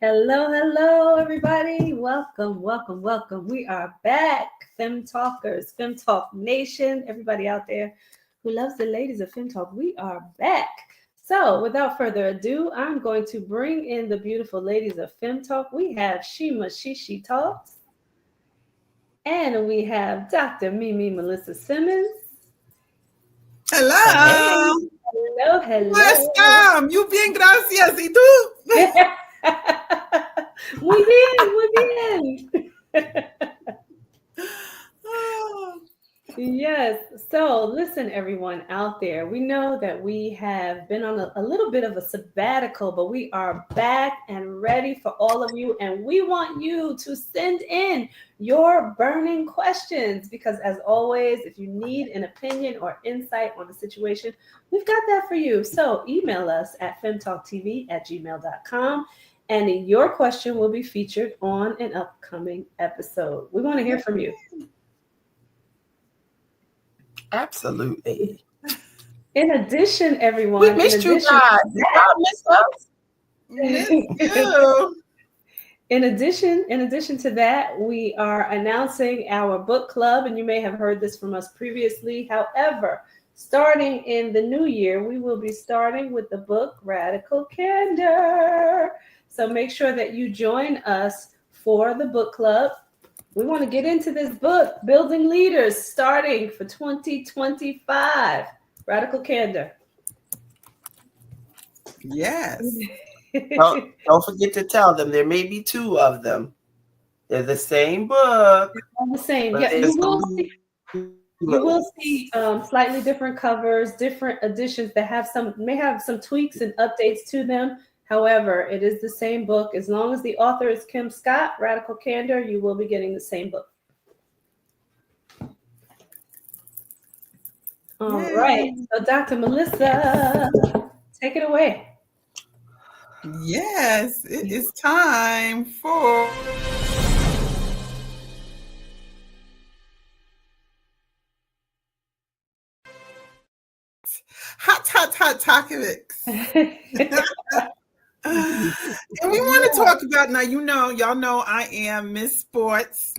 Hello, hello, everybody. Welcome, welcome, welcome. We are back, Fem Talkers, Fem Talk Nation, everybody out there who loves the Ladies of Fem Talk. We are back. So, without further ado, I'm going to bring in the beautiful Ladies of Fem Talk. We have Shima Shishi Talks, and we have Dr. Mimi Melissa Simmons. Hello. Hello, hello. ¿Cómo están? Muy bien, gracias. ¿Y tú? Muy bien, muy bien. Yes. So, listen, everyone out there. We know that we have been on a little bit of a sabbatical, but we are back and ready for all of you. And we want you to send in your burning questions because, as always, if you need an opinion or insight on the situation, we've got that for you. So, email us at femtalktv@gmail.com. And your question will be featured on an upcoming episode. We want to hear from you. Absolutely. In addition, everyone, We missed you guys. Did y'all miss us? Miss you. In addition to that, we are announcing our book club, and you may have heard this from us previously. However, starting in the new year, we will be starting with the book Radical Candor. So make sure that you join us for the book club. We want to get into this book, Building Leaders, starting for 2025. Radical Candor. Yes. Don't forget to tell them there may be two of them. They're the same book. All the same. Yeah, you will see slightly different covers, different editions that may have some tweaks and updates to them. However, it is the same book. As long as the author is Kim Scott, Radical Candor, you will be getting the same book. All right. So, Dr. Melissa, take it away. Yes, it is time for hot topics. And we want to talk about now. Y'all know I am Miss Sports.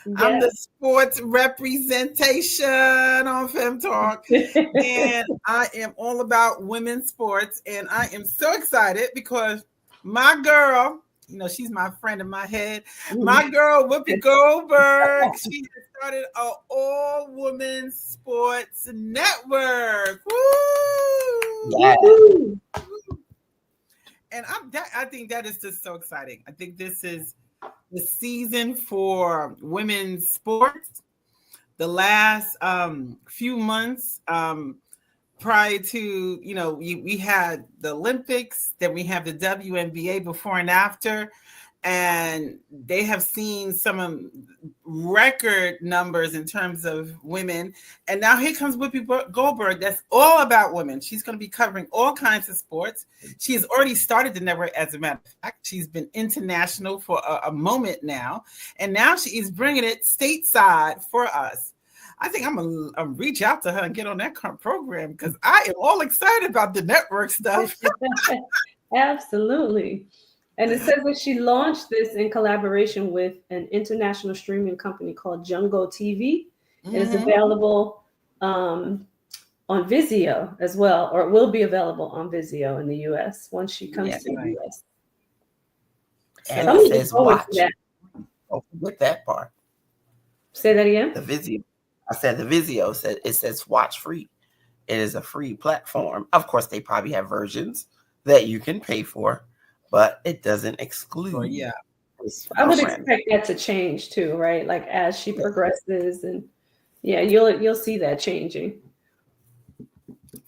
Yes. I'm the sports representation on Fem Talk, and I am all about women's sports. And I am so excited because my girl, she's my friend in my head. My girl, Whoopi Goldberg, she has started an all-women sports network. Woo! Yeah. And I think that is just so exciting. I think this is the season for women's sports. The last few months prior to, we had the Olympics, then we have the WNBA before and after, and they have seen some record numbers in terms of women. And now here comes Whoopi Goldberg. That's all about women. She's going to be covering all kinds of sports. She has already started the network, as a matter of fact. She's been international for a moment now. And now she is bringing it stateside for us. I think I'm going to reach out to her and get on that program because I am all excited about the network stuff. Absolutely. And it says that she launched this in collaboration with an international streaming company called Jungo TV. Mm-hmm. It is available on Vizio as well, or it will be available on Vizio in the U.S. once she comes to the U.S. And so it says watch. Don't forget that part. Say that again? The Vizio. I said the Vizio says watch free. It is a free platform. Of course, they probably have versions that you can pay for, but it doesn't exclude. Oh, yeah. I would expect that to change too, right? Like as she progresses, and you'll see that changing.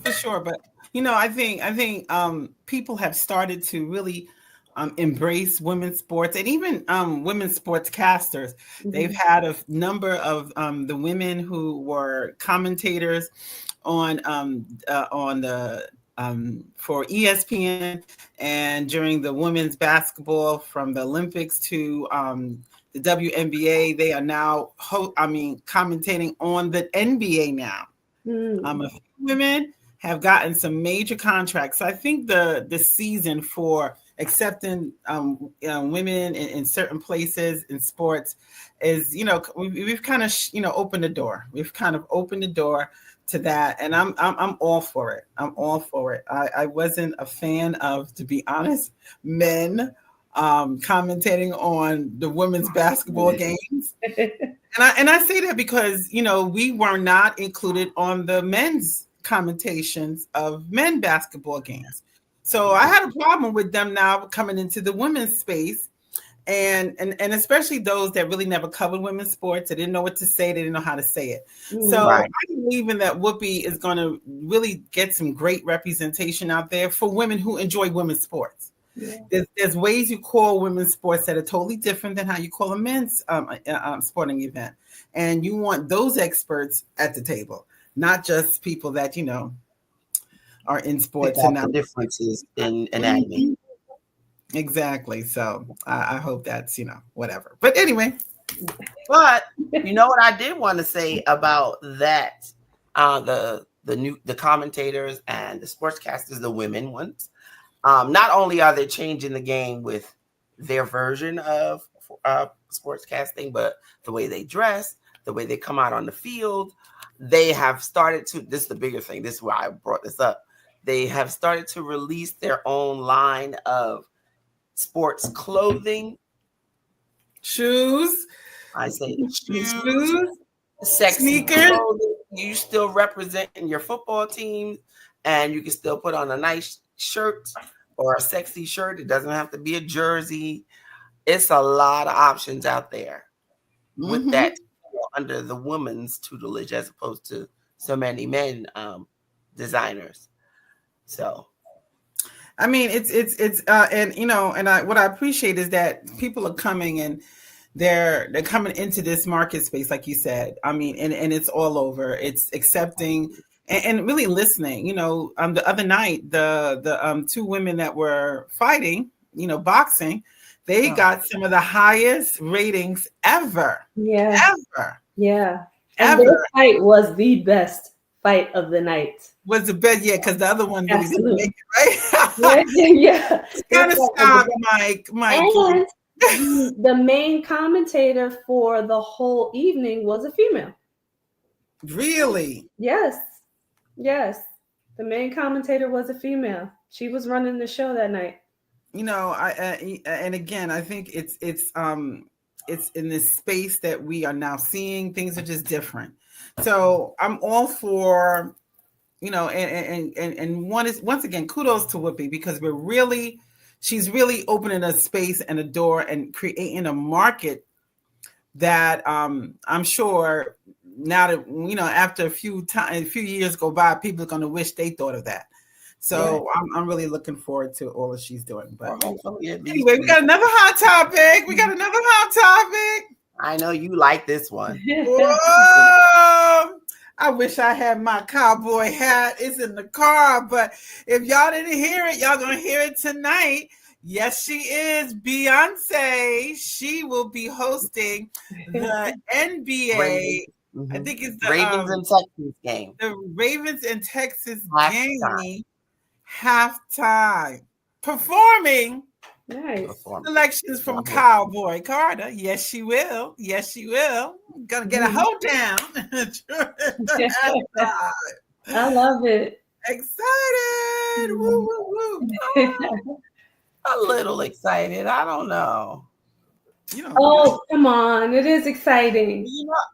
For sure, but I think people have started to really embrace women's sports and even women's sportscasters. Mm-hmm. They've had a number of the women who were commentators on the for ESPN and during the women's basketball from the Olympics to the WNBA. They are now commentating on the NBA now. A few women have gotten some major contracts. I think the season for accepting women in certain places in sports is, we've kind of opened the door. We've kind of opened the door to that, and I'm all for it. I'm all for it. I wasn't a fan of, to be honest, men commentating on the women's basketball games. And I say that because, we were not included on the men's commentations of men basketball games. So I had a problem with them now coming into the women's space, and especially those that really never covered women's sports. They didn't know what to say. They didn't know how to say it. So Right. I believe in that Whoopi is going to really get some great representation out there for women who enjoy women's sports. Yeah. There's ways you call women's sports that are totally different than how you call a men's sporting event. And you want those experts at the table, not just people that, are in sports. And the differences in anatomy. Exactly. So I hope that's, whatever. But anyway. But you know what I did want to say about that, the commentators and the sportscasters, the women ones, not only are they changing the game with their version of sportscasting, but the way they dress, the way they come out on the field, they have started to, this is the bigger thing, this is why I brought this up, they have started to release their own line of sports clothing. Shoes. I say shoes, sexy sneakers. Clothing. You still representing your football team, and you can still put on a nice shirt or a sexy shirt. It doesn't have to be a jersey. It's a lot of options out there with that under the woman's tutelage as opposed to so many men designers. So, I mean, it's and what I appreciate is that people are coming and they're coming into this market space, like you said. I mean, and it's all over. It's accepting and really listening. The other night, the two women that were fighting, boxing, they got some of the highest ratings ever. Yeah. Ever. Yeah. And their fight was the best fight of the night. Was the best, yeah, because the other one really didn't make it, right? Yeah. Kind of stop, Mike. And the main commentator for the whole evening was a female. Really? Yes. The main commentator was a female. She was running the show that night. And again, I think it's in this space that we are now seeing. Things are just different. So I'm all for, and once again, kudos to Whoopi, because she's really opening a space and a door and creating a market that I'm sure now that, after a few years go by, people are going to wish they thought of that. So yeah. I'm really looking forward to all that she's doing. But anyway, we got another hot topic. I know you like this one. Whoa! I wish I had my cowboy hat. It's in the car, but if y'all didn't hear it, y'all gonna hear it tonight. Yes, she is. Beyonce. She will be hosting the NBA. I think it's the Ravens and Texans game. The Ravens and Texas game. Halftime. Performing. Nice. Selections from Cowboy Carter. Yes, she will. Gonna get a hold down. I love it. Excited. Woo, woo, woo. A little excited. I don't know. Come on. It is exciting.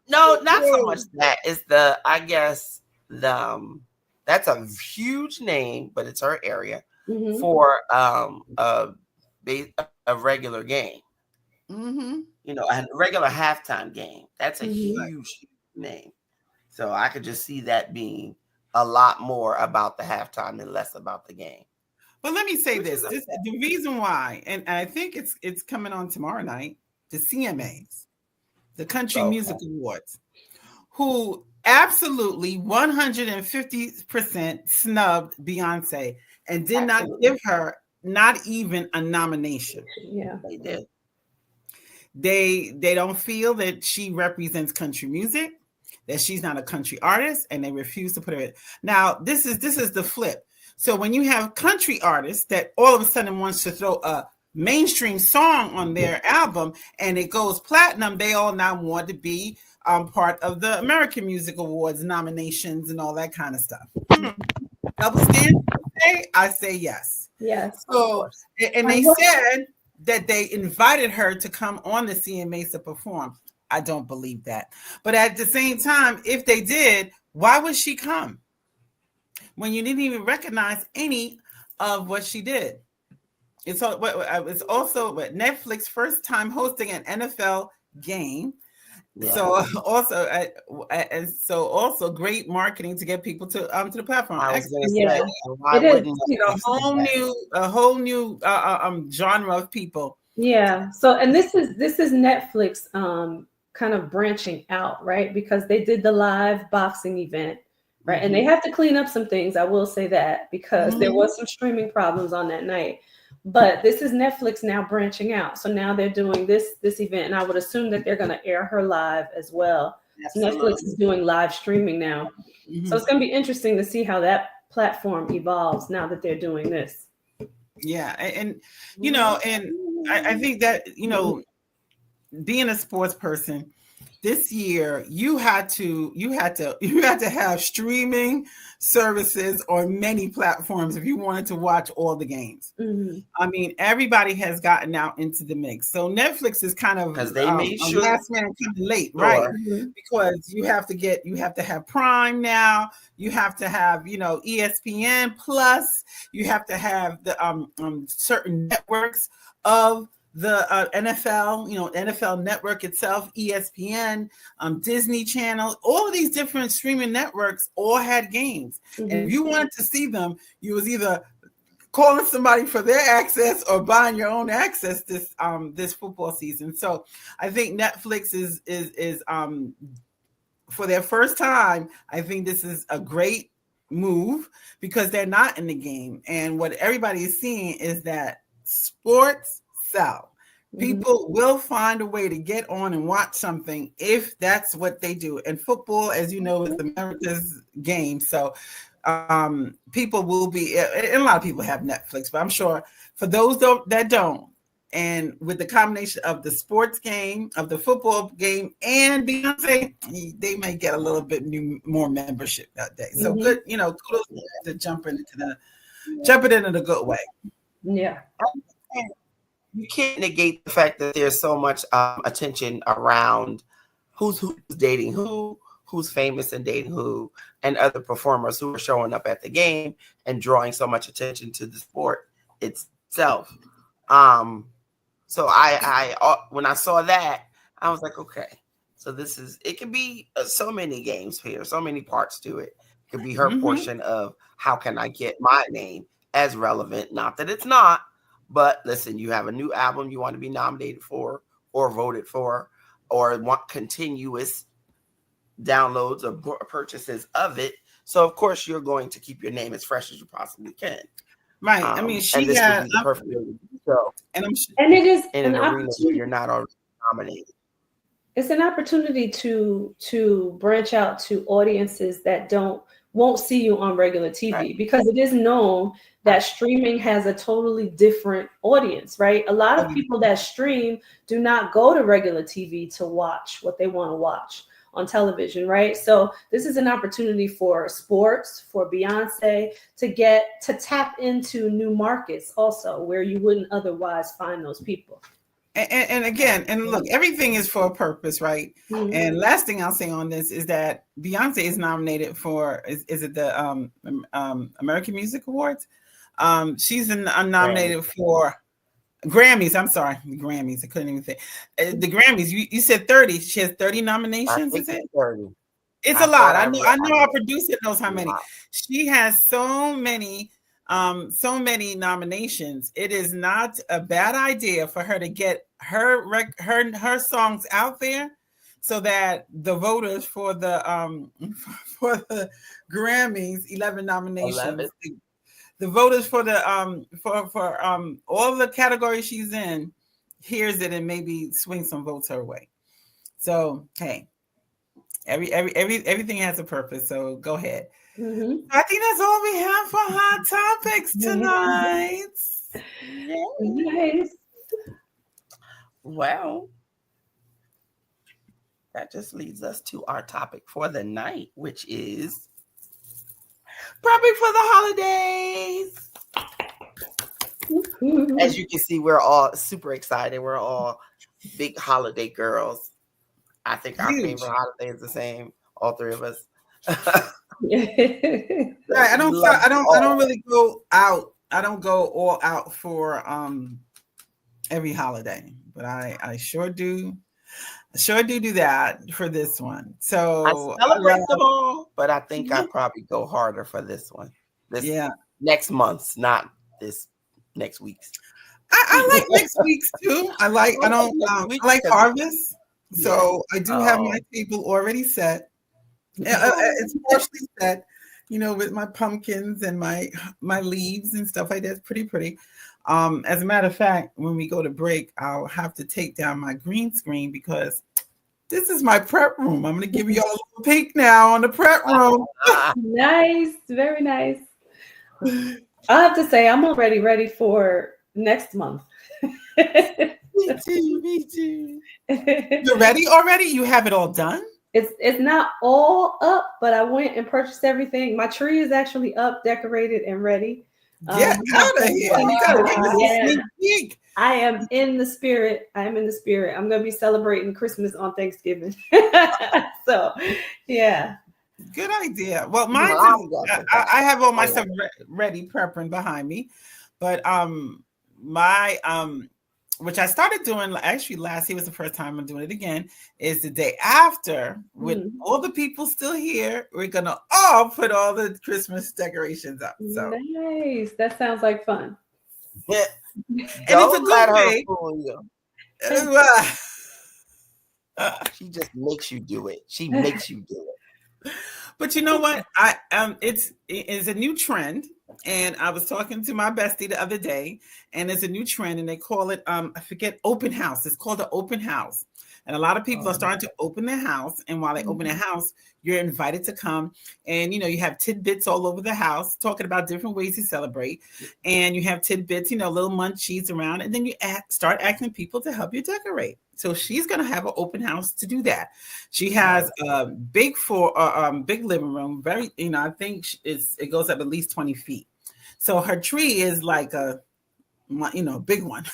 No, not so much that. It's that's a huge name, but it's her area for a regular game. A regular halftime game. That's a huge name. So I could just see that being a lot more about the halftime and less about the game. But let me say this the reason why, and I think it's coming on tomorrow night, the CMAs, the Country Music Awards, who absolutely 150% snubbed Beyonce and did not give her not even a nomination. Yeah, they did. They don't feel that she represents country music, that she's not a country artist, and they refuse to put her in. Now, this is the flip. So when you have country artists that all of a sudden wants to throw a mainstream song on their album and it goes platinum, they all now want to be part of the American Music Awards nominations and all that kind of stuff. Double standard? I say yes. Yes. So, and they said that they invited her to come on the CMAs to perform. I don't believe that. But at the same time, if they did, why would she come when you didn't even recognize any of what she did? It's also Netflix first time hosting an NFL game. Yeah. So also great marketing to get people to the platform. I was going to say, why wouldn't a whole new genre of people. Yeah. So, and this is Netflix kind of branching out, right? Because they did the live boxing event, right? Mm-hmm. And they have to clean up some things. I will say that because there was some streaming problems on that night. But this is Netflix now branching out. So now they're doing this event, and I would assume that they're going to air her live as well. So Netflix is doing live streaming now. Mm-hmm. So it's going to be interesting to see how that platform evolves now that they're doing this. Yeah, and you know, and I think that, you know, being a sports person, this year you had to have streaming services on many platforms if you wanted to watch all the games. Mm-hmm. I mean, everybody has gotten out into the mix. So Netflix is kind of because they made sure last man coming late, right? Mm-hmm. Because you have to have Prime now. You have to have, you know, ESPN Plus. You have to have the certain networks of the NFL, you know, NFL Network itself, ESPN, Disney Channel, all of these different streaming networks all had games. Mm-hmm. And if you wanted to see them, you was either calling somebody for their access or buying your own access this football season. So I think Netflix is for their first time, I think this is a great move because they're not in the game. And what everybody is seeing is that sports sell. People will find a way to get on and watch something if that's what they do. And football, as you know, is America's game. So people will be, and a lot of people have Netflix, but I'm sure for those that don't, and with the combination of the sports game, of the football game, and Beyonce, they may get a little bit more membership that day. So good, you know, kudos to jumping into the good way. Yeah. You can't negate the fact that there's so much attention around who's dating who's famous and dating who, and other performers who are showing up at the game and drawing so much attention to the sport itself. So I when I saw that, I was like, okay, so it could be so many games here, so many parts to it. It could be her portion of how can I get my name as relevant? Not that it's not. But listen, you have a new album you want to be nominated for or voted for or want continuous downloads or purchases of it. So, of course, you're going to keep your name as fresh as you possibly can. Right. I mean, she got the perfect way to do so. And it is in an arena where you're not already nominated. It's an opportunity to branch out to audiences that won't see you on regular TV, right? Because it is known that streaming has a totally different audience, right? A lot of people that stream do not go to regular TV to watch what they want to watch on television, right? So this is an opportunity for sports, for Beyonce to tap into new markets also where you wouldn't otherwise find those people. And again, and look, everything is for a purpose, right? Mm-hmm. And last thing I'll say on this is that Beyonce is nominated for, is it the American Music Awards? She's nominated for Grammys. I'm sorry, Grammys. I couldn't even say the Grammys. You said 30. She has 30 nominations. Is it 30? It's a lot. I know our producer knows how many. She has so many nominations. It is not a bad idea for her to get her songs out there, so that the voters for the Grammys, 11 nominations. 11. The voters for the for all the categories she's in hears it and maybe swing some votes her way. So hey, everything has a purpose. So go ahead. I think that's all we have for hot topics tonight. Nice. Well, that just leads us to our topic for the night, which is prepping for the holidays. As you can see, we're all super excited. We're all big holiday girls. I think our favorite holiday is the same. All three of us. Right. I don't really go out. I don't go all out for every holiday, but I sure do. I sure do that for this one. So I celebrate them all, but I think I probably go harder for this one. This next month's, not this next week's. I like next week's too. I like harvest. So I do have my table already set. It's partially set, with my pumpkins and my leaves and stuff like that. It's pretty. As a matter of fact, when we go to break, I'll have to take down my green screen because this is my prep room. I'm going to give you all a little peek now on the prep room. Nice. Very nice. I have to say, I'm already ready for next month. Me too. You're ready already? You have it all done? It's not all up, but I went and purchased everything. My tree is actually up, decorated, and ready. Get out of here. You gotta give us a sneak peek. I am in the spirit. I'm going to be celebrating Christmas on Thanksgiving. So, yeah. Good idea. Well, mine I have all my stuff ready, prepping behind me. But my which I started doing actually last year was the first time I'm doing it again, is the day after with all the people still here. We're gonna all put all the Christmas decorations up. So nice. That sounds like fun. Yeah. And it's a good way. She just makes you do it. She makes you do it. But you know what? It's a new trend. And I was talking to my bestie the other day, and it's a new trend, and they call it, I forget, open house. It's called the open house. And a lot of people are starting to open their house. And while they open their house, you're invited to come. And, you have tidbits all over the house talking about different ways to celebrate. And you have tidbits, little munchies around. And then you start asking people to help you decorate. So she's going to have an open house to do that. She has a big living room. Very, I think it goes up at least 20 feet. So her tree is like a big one.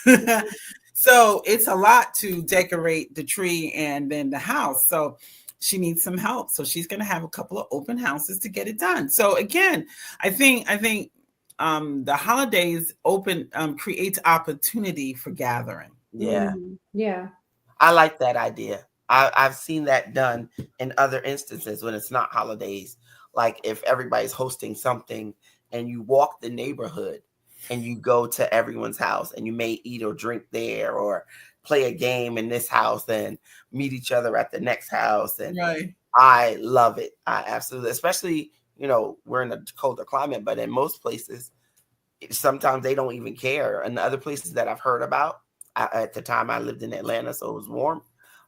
So it's a lot to decorate the tree and then the house. So she needs some help. So she's going to have a couple of open houses to get it done. So again, I think the holidays creates opportunity for gathering. Yeah. Yeah. I like that idea. I've seen that done in other instances when it's not holidays. Like if everybody's hosting something and you walk the neighborhood and you go to everyone's house and you may eat or drink there or play a game in this house and meet each other at the next house. And I love it. I absolutely, especially, we're in a colder climate, but in most places, sometimes they don't even care. And the other places that I've heard about, at the time I lived in Atlanta, so it was warm,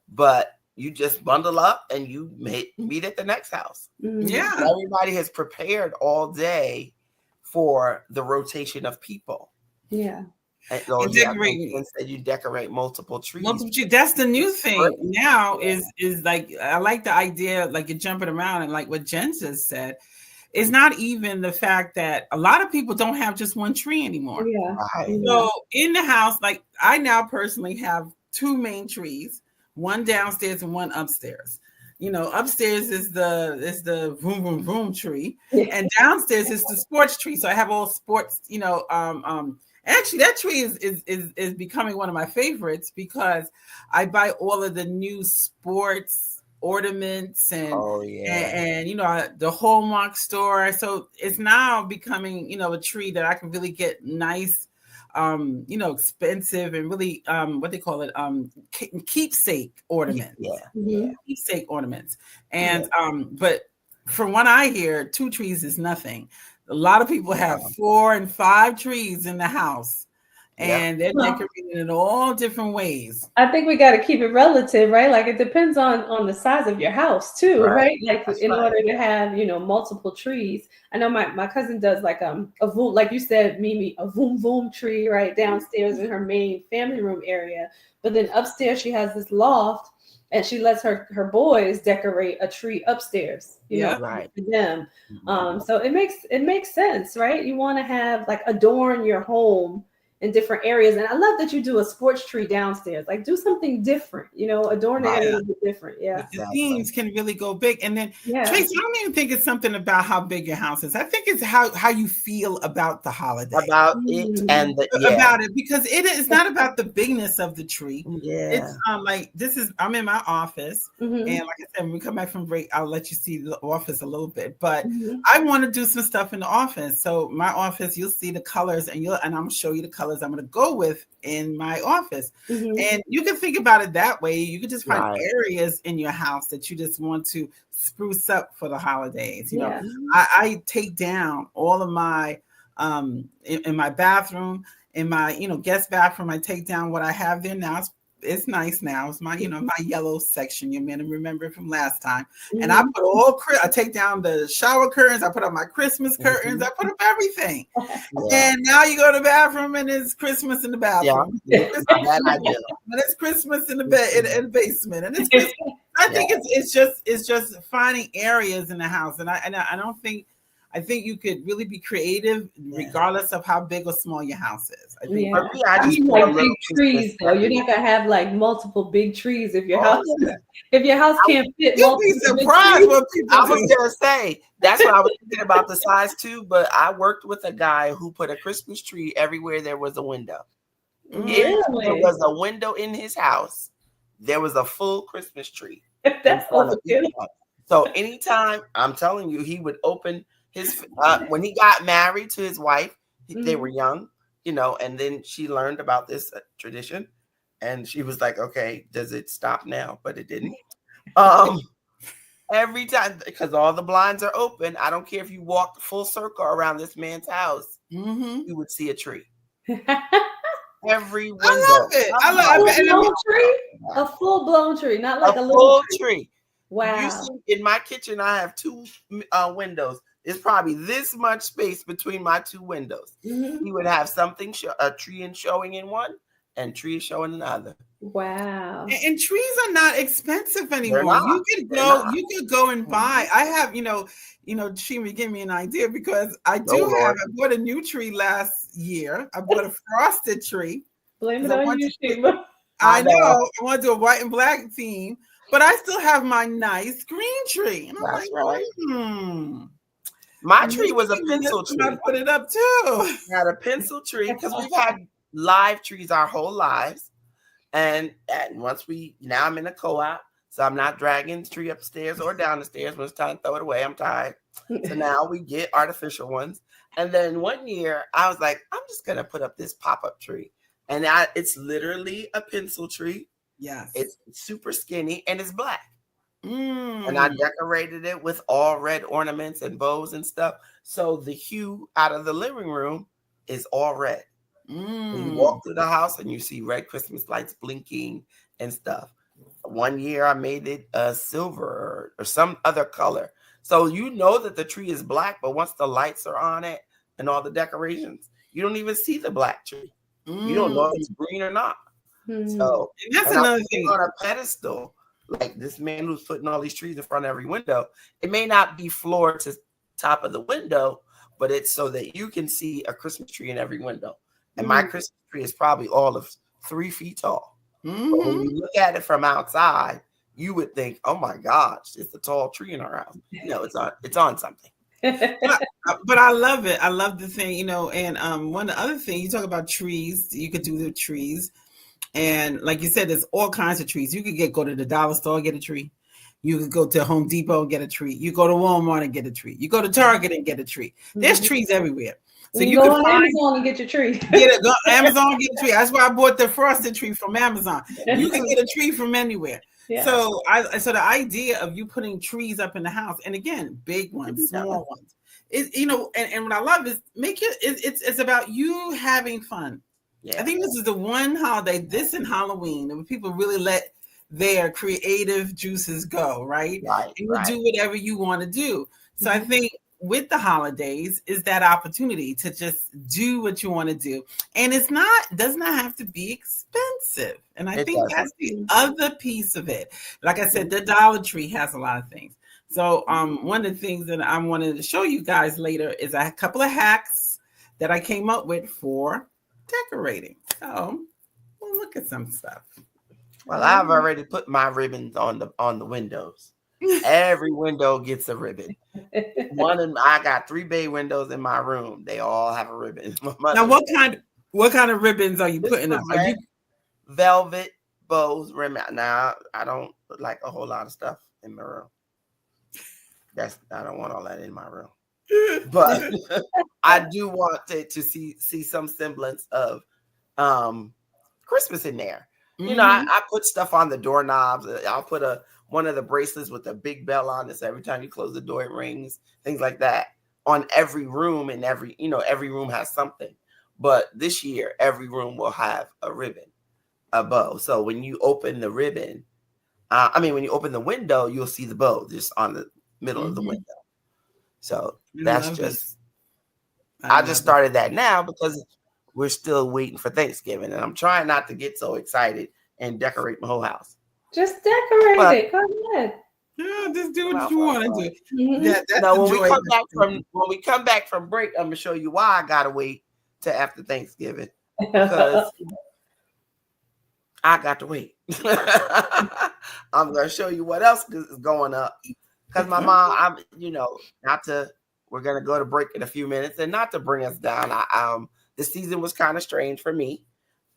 but you just bundle up and you meet at the next house. Yeah. Everybody has prepared all day for the rotation of people. Yeah. And instead you decorate multiple trees. That's the new thing now is like, I like the idea, like you're jumping around, and like what Jen just said, it's not even the fact that a lot of people don't have just one tree anymore. Yeah. Right. So in the house, like I now personally have two main trees, one downstairs and one upstairs. Upstairs is the vroom vroom vroom tree, and downstairs is the sports tree. So I have all sports. Actually, that tree is becoming one of my favorites because I buy all of the new sports ornaments and the Hallmark store. So it's now becoming a tree that I can really get nice, expensive and really what they call it keepsake ornaments. Keepsake ornaments. And but from what I hear, 2 trees is nothing. A lot of people have 4 and 5 trees in the house, and they're decorating in all different ways. I think we got to keep it relative, right? Like it depends on the size of your house too, right? Like That's in order to have, multiple trees. I know my cousin does like a voom, like you said, Mimi, a voom voom tree right downstairs in her main family room area. But then upstairs she has this loft, and she lets her boys decorate a tree upstairs, for them. So it makes sense, right? You want to have like adorn your home in different areas. And I love that you do a sports tree downstairs. Like do something different, adorn it a little bit different. Yeah. The themes can really go big. And then Tracy, I don't even think it's something about how big your house is. I think it's how you feel about the holiday. About it and about it, because it is not about the bigness of the tree. Yeah. It's like I'm in my office. And like I said, when we come back from break, I'll let you see the office a little bit. But I want to do some stuff in the office. So my office, you'll see the colors and I'm gonna show you the colors I'm going to go with in my office. And you can think about it that way. You can just find areas in your house that you just want to spruce up for the holidays. You know, I take down all of my in my bathroom, in my guest bathroom. I take down what I have there now. It's nice now. It's my my yellow section. You may remember from last time. And I put I take down the shower curtains. I put up my Christmas curtains. I put up everything. And now you go to the bathroom and it's Christmas in the bathroom. But it's Christmas in the bed in the basement. And it's Christmas. I think it's just finding areas in the house. And I think you could really be creative regardless of how big or small your house is. I think I mean, like big trees though. You're not gonna have like multiple big trees if your house can't fit. You'll be surprised what people I was gonna say. That's what I was thinking about the size too. But I worked with a guy who put a Christmas tree everywhere there was a window. If there was a window in his house, there was a full Christmas tree. That's so cute. So anytime, I'm telling you, he would open his when he got married to his wife, they were young, and then she learned about this tradition, and she was like, okay, does it stop now? But it didn't. Every time, because all the blinds are open, I don't care if you walked full circle around this man's house, you would see a tree. Every window. I love it. A full blown tree, not like a little full tree. Wow. You see, in my kitchen, I have 2 windows. It's probably this much space between my 2 windows. He would have something, a tree showing in one, and tree showing in the other. Wow. And trees are not expensive anymore. You could go and buy. I have, Shima, give me an idea, because I bought a new tree last year. I bought a frosted tree. Blame it on you, Shima. I know. I want to do a white and black theme, but I still have my nice green tree. And I'm like, My tree was a pencil tree. I put it up too. Had a pencil tree because we've had live trees our whole lives. And now I'm in a co-op, so I'm not dragging the tree upstairs or down the stairs. When it's time to throw it away, I'm tired. So now we get artificial ones. And then one year I was like, I'm just going to put up this pop-up tree. And it's literally a pencil tree. Yes. It's super skinny and it's black. And I decorated it with all red ornaments and bows and stuff. So the hue out of the living room is all red. You walk through the house and you see red Christmas lights blinking and stuff. One year I made it silver or some other color. So you know that the tree is black, but once the lights are on it and all the decorations, you don't even see the black tree. You don't know if it's green or not. So that's another thing. On a pedestal, like this man who's putting all these trees in front of every window, it may not be floor to top of the window, but it's so that you can see a Christmas tree in every window. And my Christmas tree is probably all of 3 feet tall. But when you look at it from outside, you would think, "Oh my gosh, it's a tall tree in our house." No, it's on something. But I love it. I love the thing, and one other thing, you talk about trees, you could do the trees. And like you said, there's all kinds of trees. You could go to the dollar store and get a tree. You could go to Home Depot and get a tree. You go to Walmart and get a tree. You go to Target and get a tree. There's trees everywhere. So you can go on Amazon and get your tree. Go Amazon and get a tree. That's why I bought the frosted tree from Amazon. You can get a tree from anywhere. Yeah. So the idea of you putting trees up in the house, and again, big ones, small ones, and what I love is it's about you having fun. Yeah. I think this is the one holiday, this and Halloween, when people really let their creative juices go, right? Right. And you Right. do whatever you want to do. So I Mhm. think with the holidays is that opportunity to just do what you want to do. And does not have to be expensive. And I It think doesn't. that's the other piece of it. Like I said, the Dollar Tree has a lot of things. So one of the things that I wanted to show you guys later is a couple of hacks that I came up with for decorating. So we'll look at some stuff. Well, I've already put my ribbons on the windows. Every window gets a ribbon. I got 3 bay windows in my room. They all have a ribbon. Now, what kind of ribbons are you putting up? Are you velvet bows ribbon? Now, I don't like a whole lot of stuff in my room. I don't want all that in my room. But I do want to see some semblance of Christmas in there. You know, I put stuff on the doorknobs. I'll put one of the bracelets with a big bell on it, so every time you close the door, it rings. Things like that on every room, and every room has something. But this year, every room will have a ribbon, a bow. So when you open the ribbon, when you open the window, you'll see the bow just on the middle of the window. So that's just. I just started that now because we're still waiting for Thanksgiving, and I'm trying not to get so excited and decorate my whole house. Just decorate it. Go ahead. Yeah, just do what you want to do. Mhm. That's when we come back from break, I'm gonna show you why I gotta wait till after Thanksgiving, because I got to wait. I'm gonna show you what else is going up, because my mom, we're gonna go to break in a few minutes, and not to bring us down. This season was kind of strange for me.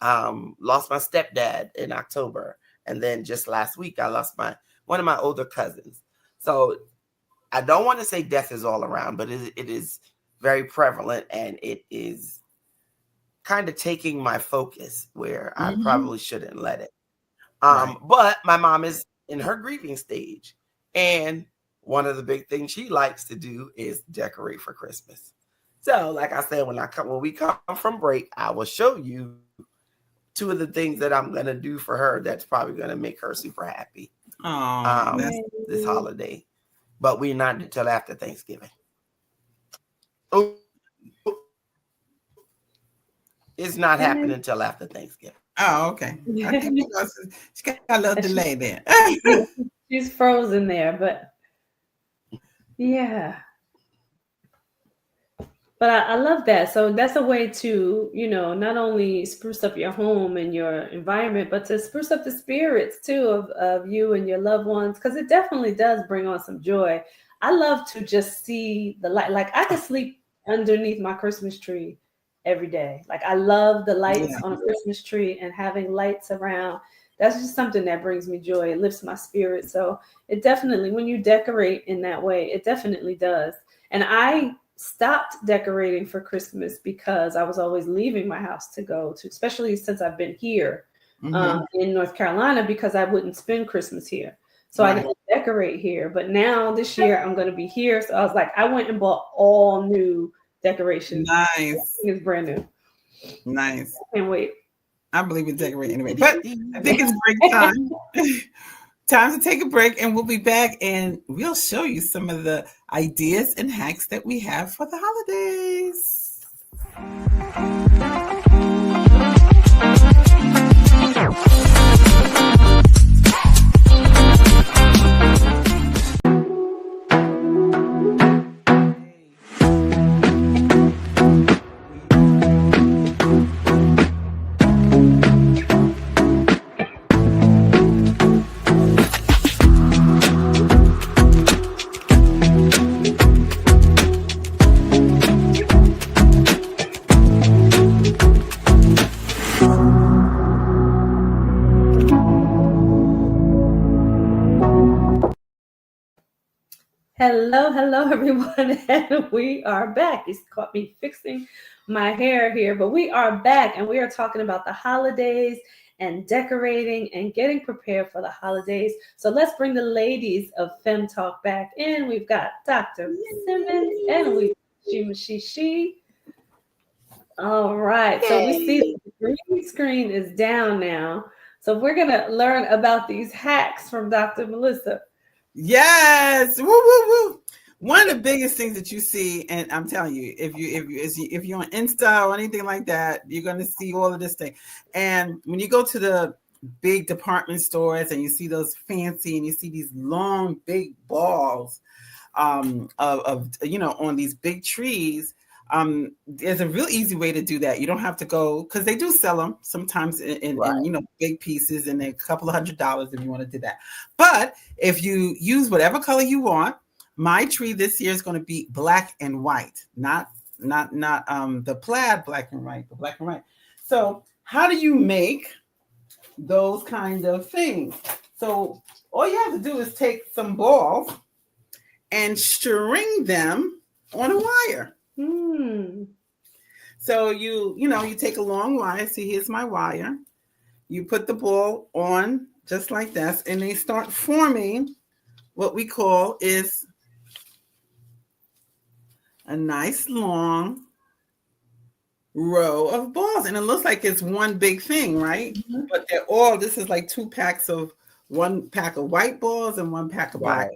Lost my stepdad in October, and then just last week I lost one of my older cousins. So I don't want to say death is all around, but it is very prevalent, and it is kind of taking my focus where I probably shouldn't let it. But my mom is in her grieving stage, and one of the big things she likes to do is decorate for Christmas. So, like I said, when we come from break, I will show you 2 of the things that I'm gonna do for her. That's probably gonna make her super happy. This holiday, but we're not until after Thanksgiving. Oh, it's not happening until after Thanksgiving. Oh, okay. I think she got a little delay there. She's frozen there, but yeah. But I love that. So that's a way to, not only spruce up your home and your environment, but to spruce up the spirits too of you and your loved ones, because it definitely does bring on some joy. I love to just see the light. Like I could sleep underneath my Christmas tree every day. Like I love the lights on a Christmas tree and having lights around. That's just something that brings me joy. It lifts my spirit. So it definitely, when you decorate in that way, it definitely does. And I stopped decorating for Christmas because I was always leaving my house to go to, especially since I've been here in North Carolina, because I wouldn't spend Christmas here. So I didn't decorate here. But now this year I'm going to be here. So I was like, I went and bought all new decorations. Nice. It's brand new. Nice. I can't wait. I believe in decorating anyway. But I think it's break time. Time to take a break, and we'll be back, and we'll show you some of the ideas and hacks that we have for the holidays. Hello, everyone, and we are back. It's caught me fixing my hair here, but we are back, and we are talking about the holidays and decorating and getting prepared for the holidays. So let's bring the ladies of Fem Talk back in. We've got Dr. Simmons and she. All right. So we see the green screen is down now. So we're going to learn about these hacks from Dr. Melissa. Yes. Woo, woo, woo. One of the biggest things that you see, and I'm telling you, if you're on Insta or anything like that, you're gonna see all of this thing. And when you go to the big department stores and you see those fancy and you see these long big balls of on these big trees, there's a real easy way to do that. You don't have to go, because they do sell them sometimes in big pieces, and they're a couple of $100 if you want to do that. But if you use whatever color you want, my tree this year is going to be black and white, not the plaid black and white, the black and white. So how do you make those kind of things? So all you have to do is take some balls and string them on a wire. So you take a long wire. See, here's my wire. You put the ball on just like this, and they start forming what we call is a nice long row of balls. And it looks like it's one big thing, right? Mm-hmm. But this is like one pack of white balls and one pack of black.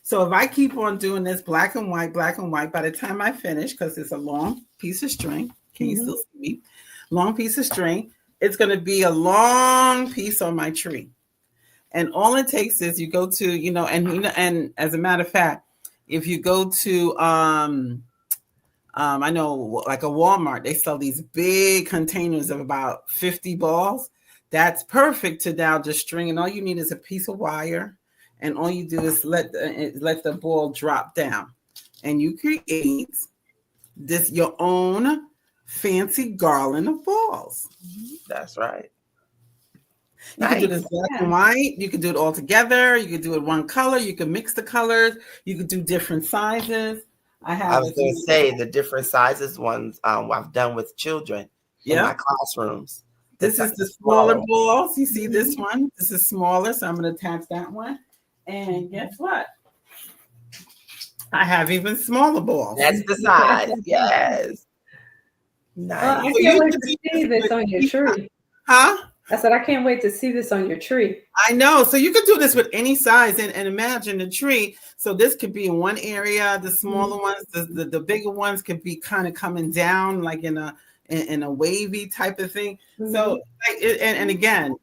So if I keep on doing this black and white, by the time I finish, because it's a long piece of string, can you still see me? Long piece of string, it's going to be a long piece on my tree. And all it takes is you go to, and as a matter of fact, if you go to, I know like a Walmart, they sell these big containers of about 50 balls. That's perfect to now just string. And all you need is a piece of wire. And all you do is let the ball drop down. And you create your own fancy garland of balls. That's right. You can do this black and white. You can do it all together. You can do it one color. You can mix the colors. You can do different sizes. I was going to say the different sizes ones I've done with children in my classrooms. This is the smaller balls. You see this one? This is smaller, so I'm going to attach that one. And guess what? I have even smaller balls. That's the size. Yes. Nice. I can't wait to see this on your tree. Huh? I said, I can't wait to see this on your tree. I know. So you can do this with any size and imagine the tree. So this could be in one area. The smaller ones, the bigger ones could be kind of coming down like in a wavy type of thing. So, and again,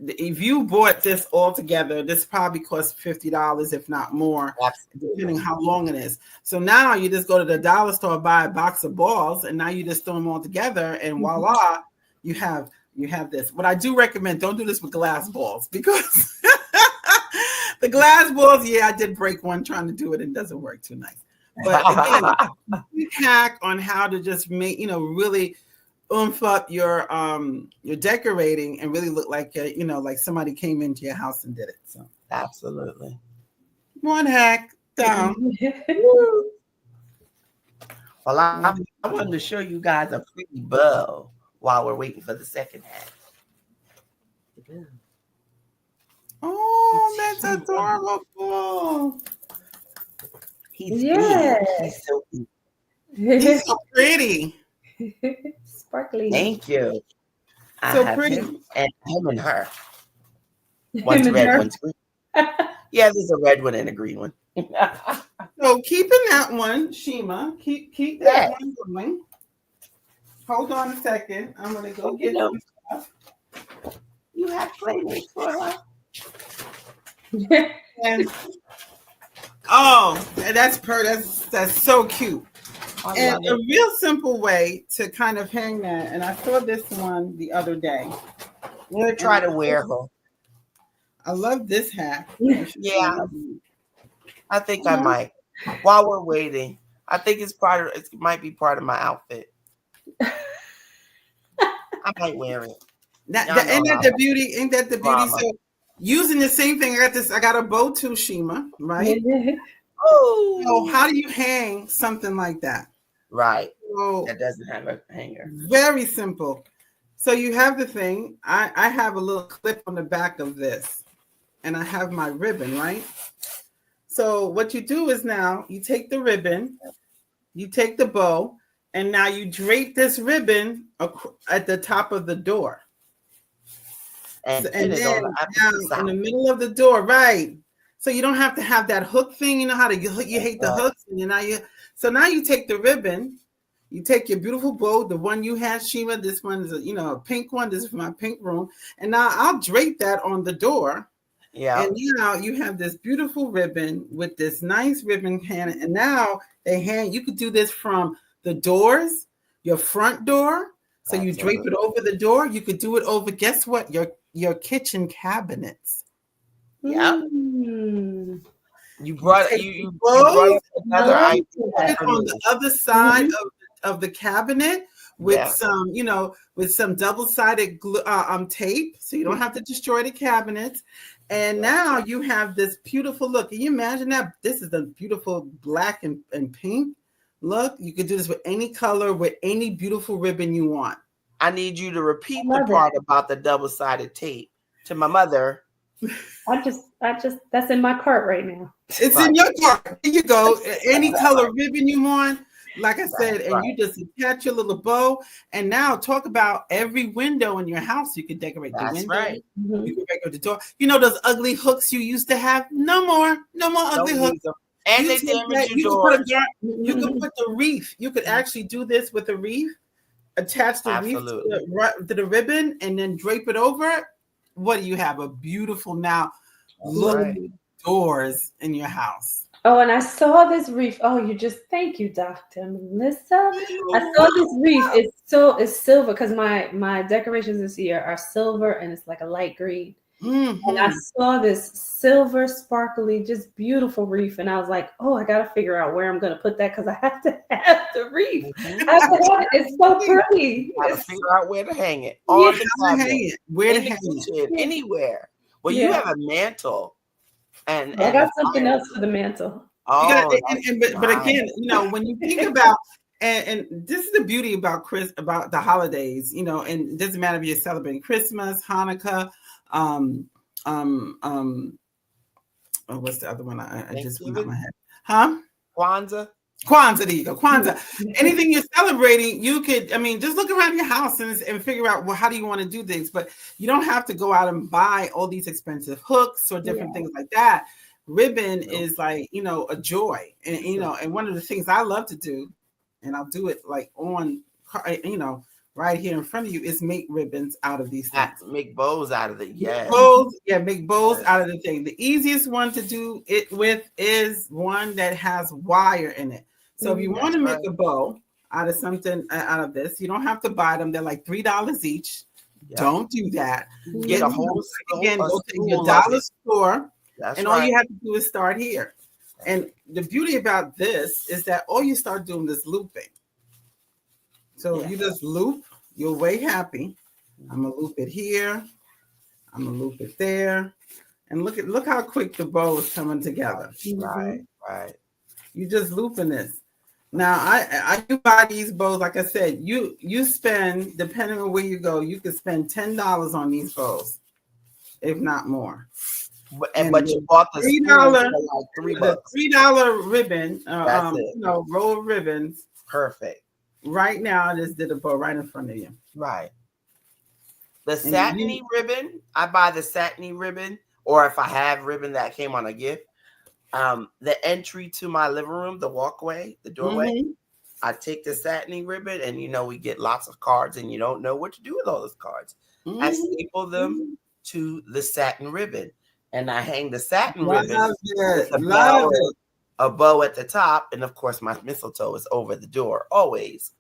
if you bought this all together, this probably costs $50, if not more, depending how long it is. So now you just go to the dollar store, buy a box of balls, and now you just throw them all together, and voila, you have this. What I do recommend, don't do this with glass balls, because the glass balls, I did break one trying to do it. It doesn't work too nice. But again, we hack on how to just make, really oomph up your decorating and really look like, like somebody came into your house and did it. So absolutely. One hack down. Well, I wanted to show you guys a pretty bow while we're waiting for the second hack. Oh, that's adorable. He's so cute. He's so pretty. Sparkly. Thank you. So pretty. Him and her. One's red, one's green. Yeah, there's a red one and a green one. So keeping that one, Shima, keep that one going. Hold on a second. I'm gonna go get some stuff. You have playmates for her. And that's so cute. And a real simple way to kind of hang that, and I saw this one the other day. I'm gonna try to wear her. I love this hat. Yeah, I think I might. While we're waiting, I think it might be part of my outfit. I might wear it. Ain't that the beauty? Ain't that the beauty? So using the same thing, I got a bow too, Shima, right? Oh, so how do you hang something like that? Right. So, that doesn't have a hanger. Very simple. So you have the thing. I have a little clip on the back of this, and I have my ribbon, right? So what you do is now you take the ribbon, you take the bow, and now you drape this ribbon at the top of the door. And, And then then down in the middle of the door, right? So you don't have to have that hook thing. You know how to you hate the hooks, and now you take the ribbon, you take your beautiful bow, the one you had, Shima. This one is a pink one. This is for my pink room, and now I'll drape that on the door. Yeah, and now you have this beautiful ribbon with this nice ribbon hand, and now you could do this from the doors, your front door. So you drape it over the door. You could do it over. Guess what? Your kitchen cabinets. Yeah. You brought another idea. Put it on the other side of the cabinet with some double-sided tape, so you don't have to destroy the cabinets. And now you have this beautiful look. Can you imagine that? This is the beautiful black and pink look. You could do this with any color, with any beautiful ribbon you want. I need you to repeat the part about the double-sided tape to my mother. I just that's in my cart right now. It's in your cart. Here you go. Any color ribbon you want, like I said, and you just attach your little bow. And now talk about every window in your house. You can decorate the window. Right. You can decorate the door. You know those ugly hooks you used to have? No more ugly hooks. And they damage your door. You can put the wreath. You could actually do this with a wreath. Attach the wreath to the ribbon and then drape it over it. What do you have? A beautiful doors in your house. Oh, and I saw this wreath. Oh, thank you, Dr. Melissa. I saw this wreath. It's silver because my decorations this year are silver and it's like a light green. Mm-hmm. And I saw this silver, sparkly, just beautiful wreath, and I was like, "Oh, I gotta figure out where I'm gonna put that because I have to have the wreath. It's so pretty. I gotta figure out where to hang it. On the cabinet, where to hang it, anywhere. Well, you have a mantle, and I got something else for the mantle. Oh, but again, when you think about. And this is the beauty about the holidays, and it doesn't matter if you're celebrating Christmas, Hanukkah, what's the other one? I just went out my head. Huh? Kwanzaa, there you go. Kwanzaa. Anything you're celebrating, you could, just look around your house and figure out, how do you want to do things? But you don't have to go out and buy all these expensive hooks or different things like that. Ribbon is like, a joy. And, and one of the things I love to do, and I'll do it like on, right here in front of you, is make ribbons out of these things. Make bows out of it. Yeah. Make bows out of the thing. The easiest one to do it with is one that has wire in it. So if you want to make a bow out of something, out of this, you don't have to buy them. They're like $3 each. Yeah. Don't do that. Get a whole again. Go to your dollar store, and all you have to do is start here. And the beauty about this is that all you start doing is looping. So you just loop, you're way happy. I'm gonna loop it here, I'm gonna loop it there. And look how quick the bow is coming together. Right. You just looping this. Now I buy these bows, like I said, you spend, depending on where you go, you can spend $10 on these bows, if not more. But you bought the $3 ribbon, roll of ribbons. Perfect. Right now, I just did a bow right in front of you. Right. The satiny ribbon, I buy the satiny ribbon, or if I have ribbon that came on a gift, the entry to my living room, the walkway, the doorway, I take the satiny ribbon, and we get lots of cards, and you don't know what to do with all those cards. I staple them to the satin ribbon, and I hang the satin ribbon with a bow at the top, and of course my mistletoe is over the door always.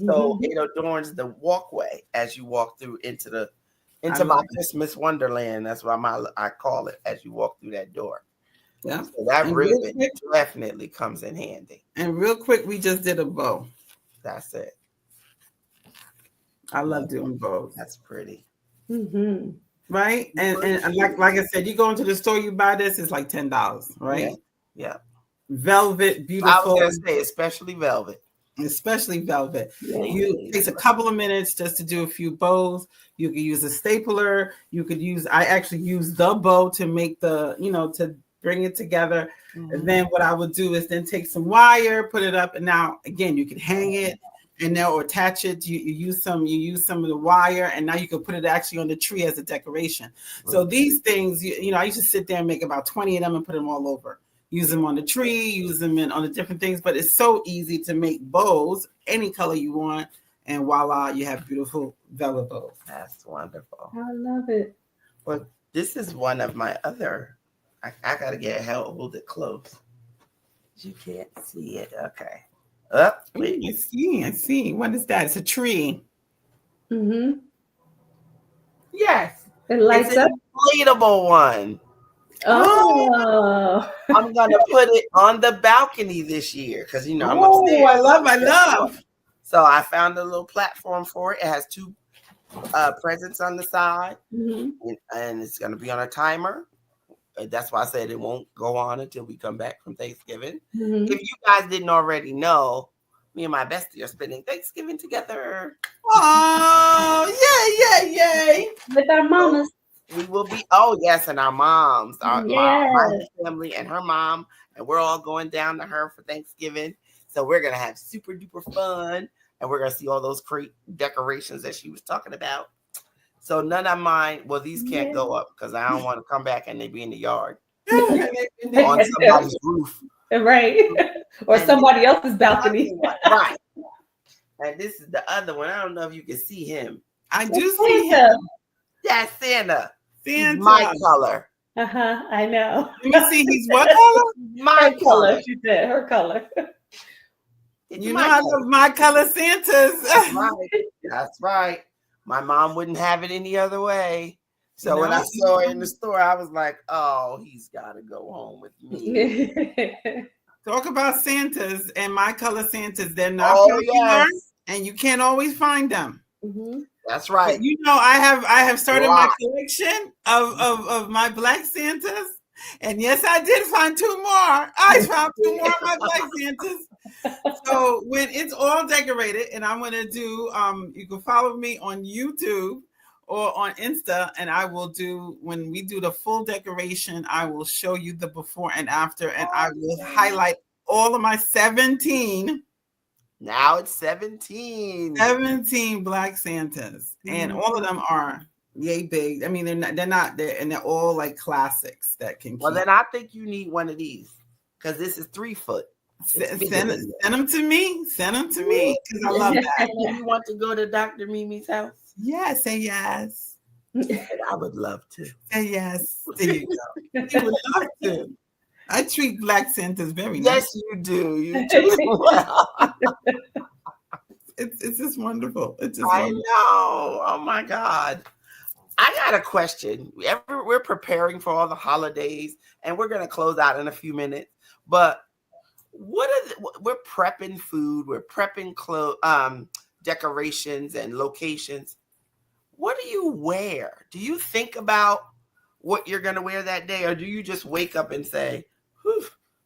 So it adorns the walkway as you walk through into my Christmas wonderland. That's what I call it, as you walk through that door. Yeah, so that ribbon definitely comes in handy. And real quick, we just did a bow. That's it. I love doing bows. That's pretty. Right, and like I said, you go into the store, you buy this, it's like $10, right? Yeah. Velvet, beautiful. I was gonna say, especially velvet. It takes a couple of minutes just to do a few bows. You can use a stapler. I actually use the bow to make to bring it together. And then what I would do is then take some wire, put it up, and now again you can hang it and they'll attach it. You use some of the wire, and now you can put it actually on the tree as a decoration. So these things, I used to sit there and make about 20 of them and put them all over. Use them on the tree, use them on the different things, but it's so easy to make bows any color you want, and voila, you have beautiful velvet bows. That's wonderful. I love it. Well, this is one of my other. I gotta hold it close. You can't see it. Okay. Wait. I see. What is that? It's a tree. Mm-hmm. Yes. It lights it's an up. Inflatable one. Oh. I'm gonna put it on the balcony this year because I'm upstairs. Oh, I love. So I found a little platform for it. It has two presents on the side, and it's gonna be on a timer. That's why I said it won't go on until we come back from Thanksgiving. If you guys didn't already know, me and my bestie are spending Thanksgiving together. Oh, yay. With our mamas. We will be, yes, and our moms, my family and her mom, and we're all going down to her for Thanksgiving. So we're going to have super duper fun, and we're going to see all those great decorations that she was talking about. So none of mine, these can't go up because I don't want to come back and they be in the yard on somebody's roof. Right. Or somebody else's balcony. Right. And this is the other one. I don't know if you can see him. I do see him. That's Santa. Santa. My color. I know. Let me see. He's what color? My color. She said her color. I love my color Santas. That's right. That's right. My mom wouldn't have it any other way. So when I saw it in the store, I was like, oh, he's got to go home with me. Talk about Santas and my color Santas. They're not popular, and you can't always find them. Mm-hmm. That's right. But, I have started my collection of my black Santas. And yes, I did find two more. I found two more of my black Santas. So when it's all decorated, and I'm going to do, you can follow me on YouTube or on Insta, and I will do, when we do the full decoration, I will show you the before and after, and I will highlight all of my 17. Now it's 17. 17 black Santas, and all of them are yay big. I mean, they're all like classics that can. Well, then I think you need one of these because this is 3 foot. Send them to me. Send them to me because I love that. You want to go to Dr. Mimi's house? Yeah, say yes. I would love to. Say yes. There you go. You would love to. I treat black Santas very nice. Yes, you do. You do well. It's just wonderful. It's just I wonderful. know. Oh my God. I got a question. We're preparing for all the holidays, and we're going to close out in a few minutes. But we're prepping food, we're prepping decorations and locations. What do you wear? Do you think about what you're going to wear that day, or do you just wake up and say,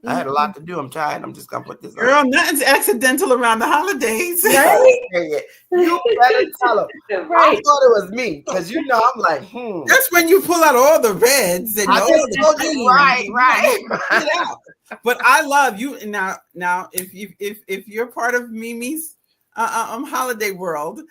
I had a lot to do. I'm tired. I'm just going to put this on. Girl, nothing's accidental around the holidays. Right? You better tell them. Right. I thought it was me because I'm like, That's when you pull out all the reds and all the greens. Right. But I love you now. If you're part of Mimi's holiday world,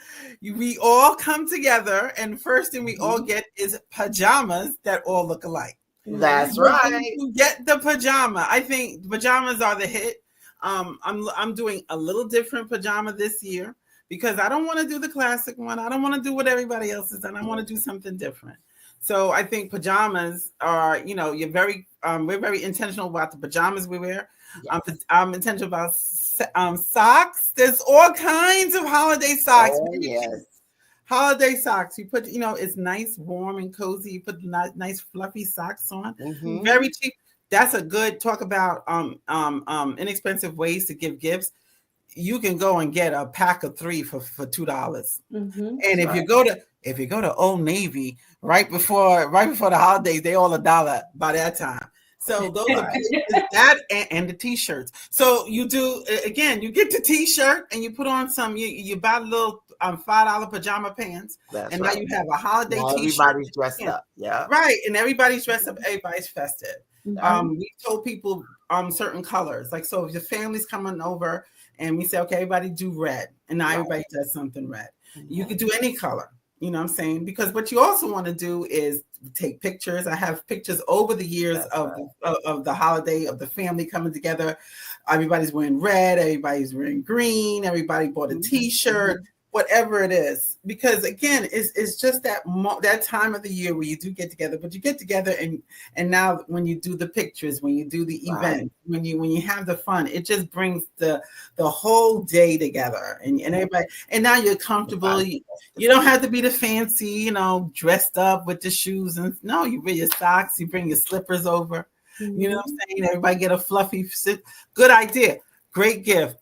we all come together, and first thing we all get is pajamas that all look alike. That's right. You get the pajama. I think pajamas are the hit. I'm doing a little different pajama this year because I don't want to do the classic one. I don't want to do what everybody else has done. I want to do something different. So I think pajamas are, we're very intentional about the pajamas we wear. Yes. I'm intentional about socks. There's all kinds of holiday socks. Oh, yes. Holiday socks. You put, it's nice, warm, and cozy. You put nice, fluffy socks on. Mm-hmm. Very cheap. That's a good talk about inexpensive ways to give gifts. You can go and get a pack of 3 for $2. Mm-hmm. And if you go to Old Navy right before the holidays, they all $1 by that time. So those are that and the t-shirts. So you do again. You get the t-shirt and you put on some. You buy a little $5 pajama pants, and now you have a holiday t-shirt. Everybody's dressed up, yeah. Right, and everybody's dressed up. Everybody's festive. Mm-hmm. We told people certain colors. Like, so if your family's coming over and we say, okay, everybody do red, and now everybody does something red. You could do any color, you know what I'm saying? Because what you also want to do is take pictures. I have pictures over the years of the holiday, of the family coming together. Everybody's wearing red, everybody's wearing green, everybody bought a t-shirt, whatever it is. Because again, it's just that time of the year where you do get together, but you get together and now when you do the pictures, when you do the event, when you have the fun, it just brings the whole day together, and everybody, and now you're comfortable. You don't have to be the fancy, you know, dressed up with the shoes, and no, you wear your socks, you bring your slippers over. You know what I'm saying? Everybody get a fluffy sit. Good idea. Great gift.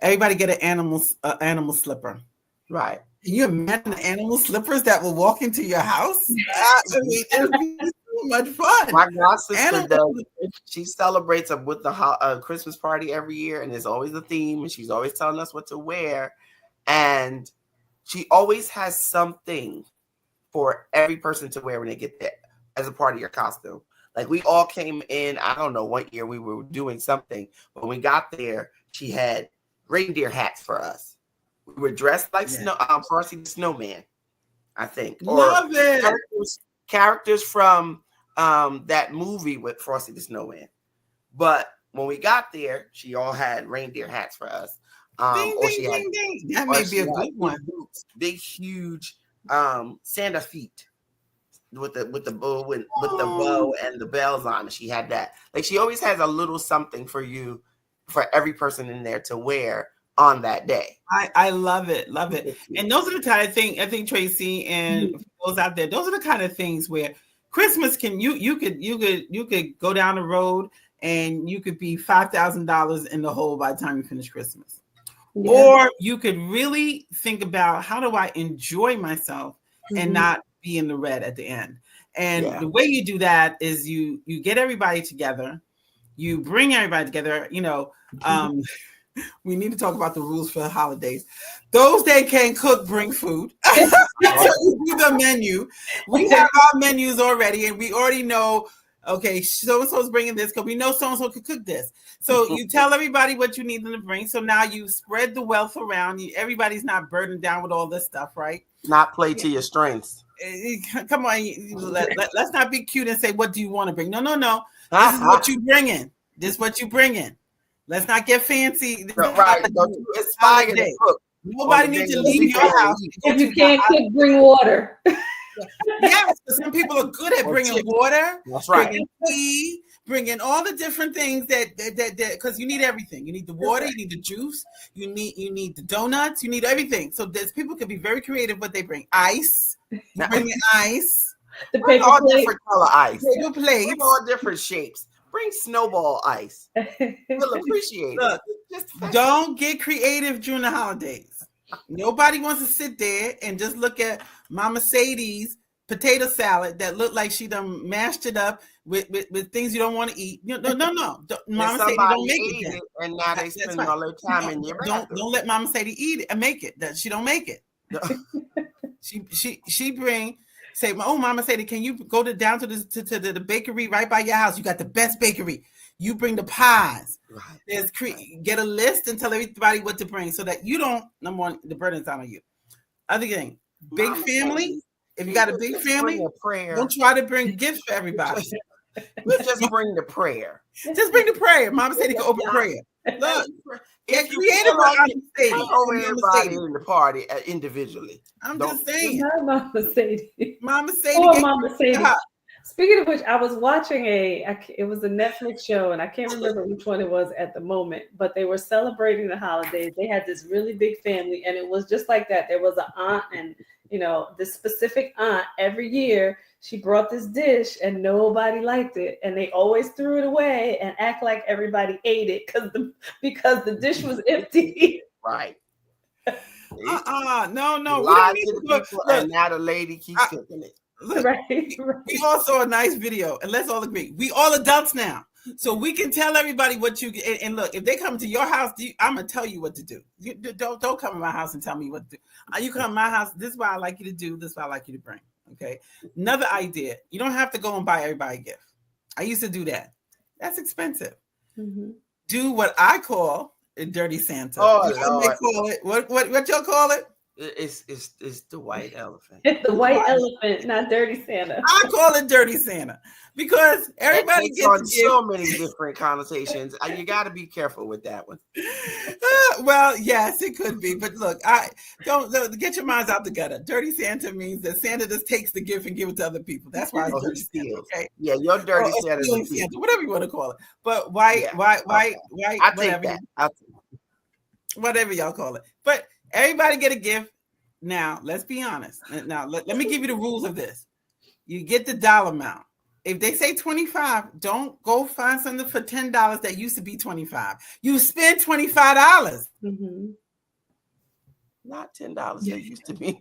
Everybody get an animal slipper. Right. Can you imagine the animal slippers that will walk into your house? I mean, it'll be so much fun. My god sister does. She celebrates with the Christmas party every year, and there's always a theme, and she's always telling us what to wear. And she always has something for every person to wear when they get there as a part of your costume. Like we all came in, I don't know what year we were doing something, but when we got there, she had reindeer hats for us. We were dressed like Frosty the Snowman, I think. Love it. Characters from that movie with Frosty the Snowman. But when we got there, she all had reindeer hats for us. Ding, ding, ding, ding. That may be a good one. Big, huge Santa feet with the bow and the bells on it. She had that. Like she always has a little something for you, for every person in there to wear on that day. I love it. And those are the kind of things, I think, Tracy, and those out there, those are the kind of things where Christmas can you could go down the road and you could be $5,000 in the hole by the time you finish Christmas. Yeah. Or you could really think about, how do I enjoy myself and not be in the red at the end? And the way you do that is you get everybody together, you bring everybody together, you know. We need to talk about the rules for the holidays. Those that can't cook, bring food. You do the menu. We have our menus already, and we already know, okay, so-and-so's bringing this because we know so-and-so can cook this. So you tell everybody what you need them to bring. So now you spread the wealth around. Everybody's not burdened down with all this stuff, right? Not play to your strengths. Come on, let's not be cute and say, what do you want to bring? No. This is what you bring in. This is what you bring in. Let's not get fancy. Right. Don't you aspire to cook. Nobody needs to leave your house. If you can't cook, bring water. Yes, some people are good at bringing water. That's right. Bringing tea, bringing all the different things that because you need everything. You need the water, you need the juice, you need the donuts, you need everything. So people can be very creative. What they bring, ice. You bring ice. The paper all plate. Different color ice. Paper plates. Bring all different shapes. Bring snowball ice. We'll appreciate it. Just don't get creative during the holidays. Nobody wants to sit there and just look at Mama Sadie's potato salad that looked like she done mashed it up with things you don't want to eat. No. Mama Sadie don't make it. And now they spend all their time in your bathroom. Don't let Mama Sadie eat it and make it. She don't make it. She bring. Say, oh, Mama Sadie, can you go down to the bakery right by your house? You got the best bakery. You bring the pies. Right. Get a list and tell everybody what to bring so that you don't, number one, the burden's not on you. Other thing, big Mama family. Sadie, if you got a big family, don't try to bring gifts for everybody. Just bring the prayer. Just bring the prayer. Mama Sadie can open prayer. Look, get creative. Everybody in the party individually. I'm just saying. Mama Sadie. Mama Sadie. Oh, Mama Sadie. Speaking of which, I was watching it was a Netflix show, and I can't remember which one it was at the moment, but they were celebrating the holidays. They had this really big family, and it was just like that. There was an aunt, and this specific aunt every year. She brought this dish and nobody liked it, and they always threw it away and act like everybody ate it because the dish was empty. Right. No. Lied to the people, and now the lady keeps cooking it. Look, right. We all saw a nice video, and let's all agree. We all adults now, so we can tell everybody what you get. And look, if they come to your house, I'm gonna tell you what to do. Don't come to my house and tell me what to do. You come to my house. This is what I like you to do. This is what I like you to bring. Okay. Another idea. You don't have to go and buy everybody a gift. I used to do that. That's expensive. Mm-hmm. Do what I call Dirty Santa. Oh, You know what they call it? What y'all call it? It's the white elephant. It's the white elephant, not Dirty Santa. I call it Dirty Santa because everybody It gets on a gift. so many different connotations. You got to be careful with that one. Well, yes, it could be, but look, I don't get your minds out the gutter. Dirty Santa means that Santa just takes the gift and gives it to other people. That's why it's dirty Santa. Okay? Yeah, your dirty Santa, Santa, whatever you want to call it. But white, I take whatever, that. Whatever y'all call it. But everybody get a gift. Now, let's be honest. Now, let me give you the rules of this. You get the dollar amount. If they say 25, don't go find something for $10 that used to be 25. You spend $25. Mm-hmm. Not $10 that used to be.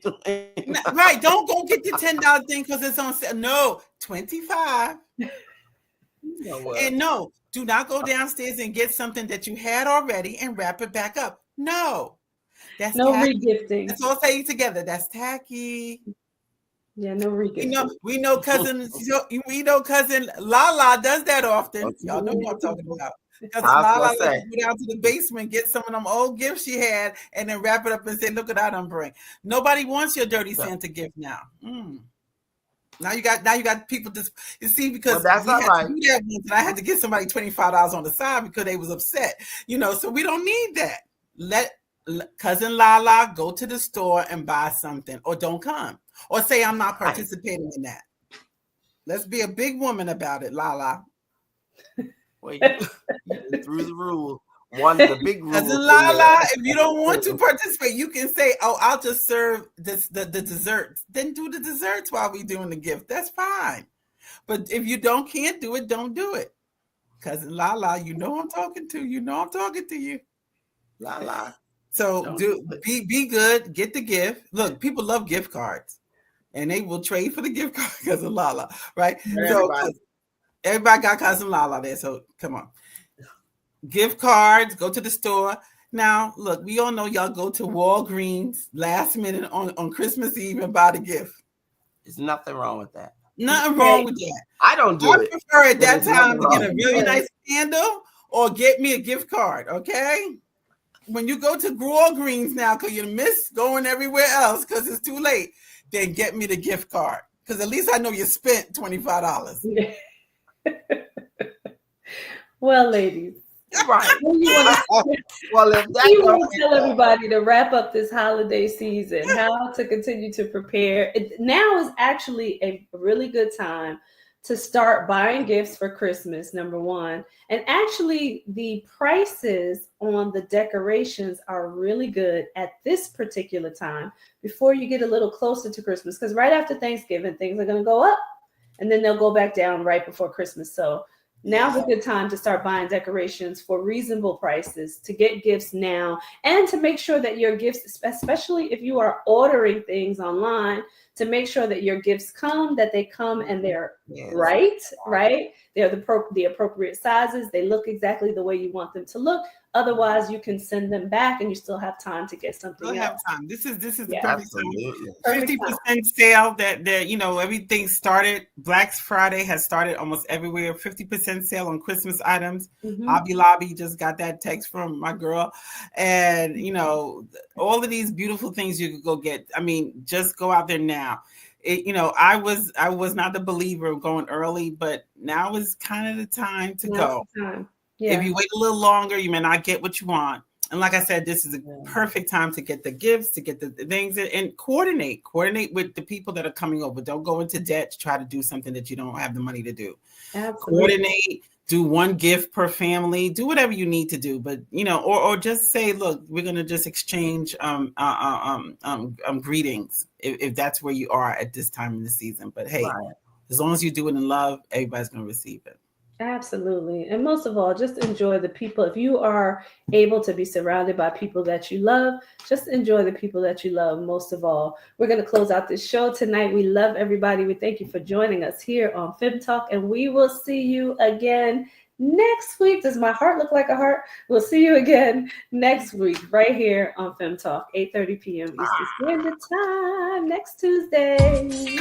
Right. Don't go get the $10 thing because it's on sale. No, 25. You know what? And no, do not go downstairs and get something that you had already and wrap it back up. No. That's no tacky. regifting. Let's all say it together. That's tacky. Yeah, no regifting. We know cousin Lala does that often. Okay. Y'all know what I'm talking about. Because I Lala was gonna say. go down to the basement, get some of them old gifts she had, and then wrap it up and say, "Look what I done bring." Nobody wants your dirty Santa gift now. Now you got people just because that's not right. To do that once, and I had to get somebody $25 on the side because they was upset. So we don't need that. Let cousin Lala go to the store and buy something, or don't come, or say I'm not participating in that. Let's be a big woman about it, Lala. Well, you threw the rule. One of the big rules. Cousin Lala, if you don't want to participate, you can say, "Oh, I'll just serve the desserts." Then do the desserts while we doing the gift. That's fine. But if you can't do it, don't do it. Cousin Lala, I'm talking to you. I'm talking to you, Lala. So be good, get the gift. Look, people love gift cards, and they will trade for the gift card because of Lala, right? So everybody got cousin Lala there. So come on, gift cards. Go to the store. Now, look, we all know y'all go to Walgreens last minute on Christmas Eve and buy the gift. There's nothing wrong with that. Nothing wrong with that. I don't do it. I prefer at that time to get a really nice candle or get me a gift card. Okay. When you go to Walgreens now, because you miss going everywhere else because it's too late, then get me the gift card. Because at least I know you spent $25. Well, ladies. Right. If you want to tell everybody to wrap up this holiday season, how to continue to prepare. Now is actually a really good time to start buying gifts for Christmas, number one. And actually, the prices on the decorations are really good at this particular time before you get a little closer to Christmas. Because right after Thanksgiving, things are going to go up and then they'll go back down right before Christmas. So now's a good time to start buying decorations for reasonable prices, to get gifts now, and to make sure that your gifts, especially if you are ordering things online, to make sure that your gifts come, that they come and they're right? They're the appropriate sizes. They look exactly the way you want them to look. Otherwise, you can send them back and you still have time to get something else. Have time. This is the perfect time. 50% sale that everything started. Black Friday has started almost everywhere. 50% sale on Christmas items. Hobby Lobby just got that text from my girl. And all of these beautiful things you could go get. I mean, just go out there now. I was not the believer of going early, but now is kind of the time to go. Yeah. If you wait a little longer, you may not get what you want. And like I said, this is a perfect time to get the gifts, to get the things, and coordinate with the people that are coming over. Don't go into debt to try to do something that you don't have the money to do. Absolutely. Coordinate, do one gift per family, do whatever you need to do. But, or just say, look, we're going to just exchange greetings if that's where you are at this time in the season. But hey, as long as you do it in love, everybody's going to receive it. Absolutely. And most of all, just enjoy the people. If you are able to be surrounded by people that you love, just enjoy the people that you love most of all. We're going to close out this show tonight. We love everybody. We thank you for joining us here on Fem Talk, and we will see you again next week. Does my heart look like a heart? We'll see you again next week right here on Fem Talk, 8:30 p.m. Eastern Standard Time next Tuesday.